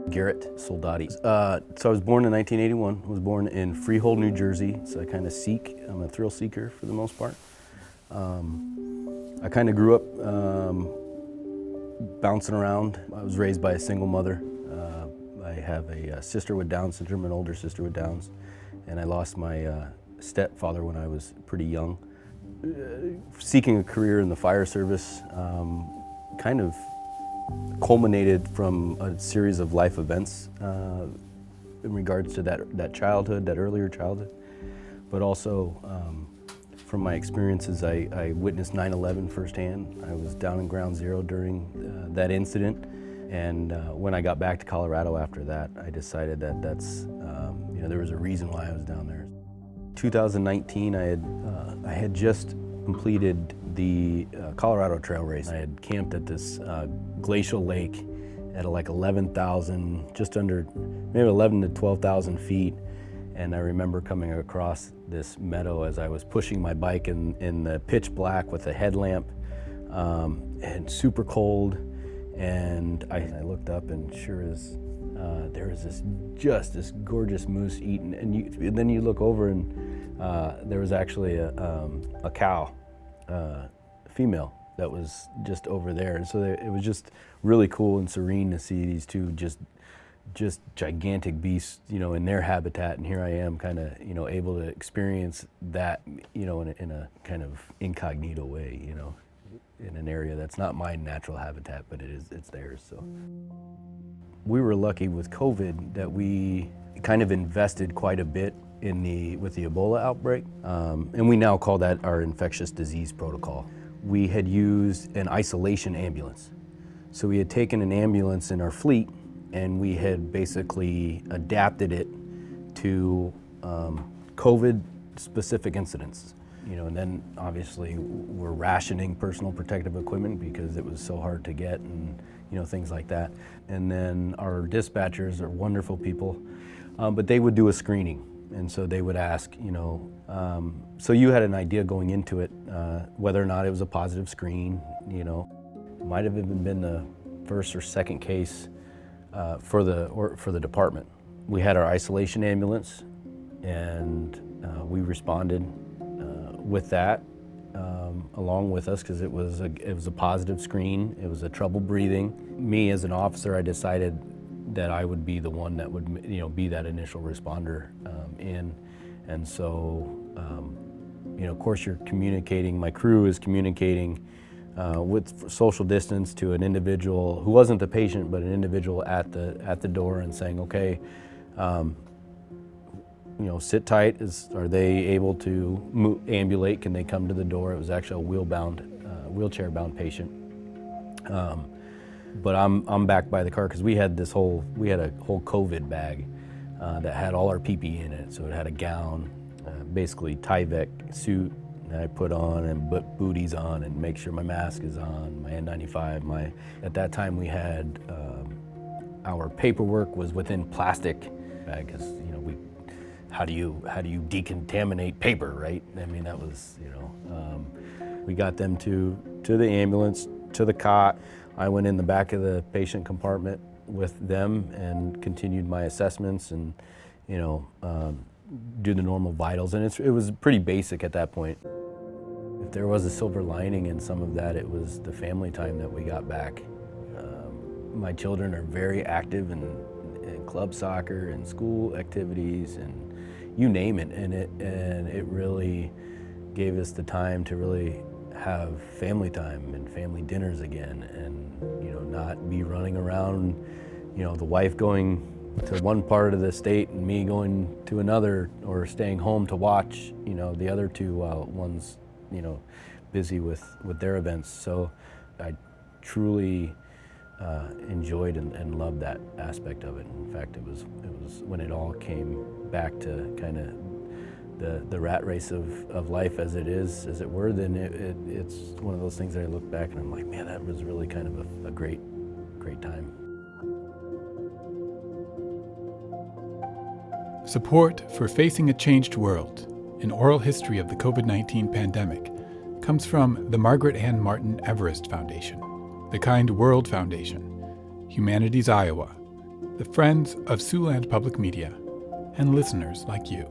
Garrett, Soldati. So I was born in 1981. I was born in Freehold, New Jersey. So I kind of I'm a thrill seeker for the most part. I kind of grew up bouncing around. I was raised by a single mother. I have a sister with Down syndrome, an older sister with Downs, and I lost my stepfather when I was pretty young. Seeking a career in the fire service kind of culminated from a series of life events in regards to that childhood, that earlier childhood, but also from my experiences, I witnessed 9/11 firsthand. I was down in Ground Zero during that incident, and when I got back to Colorado after that, I decided that there was a reason why I was down there. 2019, I had just completed the Colorado Trail race. I had camped at this glacial lake at like 11,000, just under maybe 11 to 12,000 feet. And I remember coming across this meadow as I was pushing my bike in the pitch black with a headlamp and super cold. And I looked up, and sure as there was this gorgeous moose eating. And then you look over, and there was actually a cow, female, that was just over there. And so it was just really cool and serene to see these two just gigantic beasts, in their habitat, and here I am kind of, able to experience that, in a kind of incognito way, in an area that's not my natural habitat, but it's theirs. So we were lucky with COVID that we kind of invested quite a bit with the Ebola outbreak, and we now call that our infectious disease protocol. We had used an isolation ambulance. So we had taken an ambulance in our fleet, and we had basically adapted it to COVID-specific incidents. And then obviously we're rationing personal protective equipment because it was so hard to get, and things like that. And then our dispatchers are wonderful people, but they would do a screening. And so they would ask, so you had an idea going into it, whether or not it was a positive screen, might have even been the first or second case for the department. We had our isolation ambulance, and we responded with that along with us because it was a positive screen. It was a trouble breathing. Me as an officer, I decided that I would be the one that would be that initial responder in, and so of course you're communicating. My crew is communicating with social distance to an individual who wasn't the patient, but an individual at the door, and saying, okay, sit tight. Are they able to ambulate? Can they come to the door? It was actually a wheelchair-bound patient. But I'm back by the car because we had a whole COVID bag that had all our PPE in it. So it had a gown, basically Tyvek suit that I put on, and put booties on, and make sure my mask is on, my N95. At that time we had our paperwork was within plastic bag because how do you decontaminate paper, right? I mean, that was we got them to the ambulance, to the cot. I went in the back of the patient compartment with them and continued my assessments and, do the normal vitals. And it was pretty basic at that point. If there was a silver lining in some of that, it was the family time that we got back. My children are very active in club soccer and school activities and you name it. And it really gave us the time to really have family time and family dinners again, and not be running around, the wife going to one part of the state and me going to another, or staying home to watch the other two while one's busy with their events. So I truly enjoyed and loved that aspect of it. In fact, it was when it all came back to kind of the rat race of life as it were, then it's one of those things that I look back and I'm like, man, that was really kind of a great time. Support for Facing a Changed World, an oral history of the COVID-19 pandemic, comes from the Margaret Ann Martin Everest Foundation, the Kind World Foundation, Humanities Iowa, the friends of Siouxland Public Media, and listeners like you.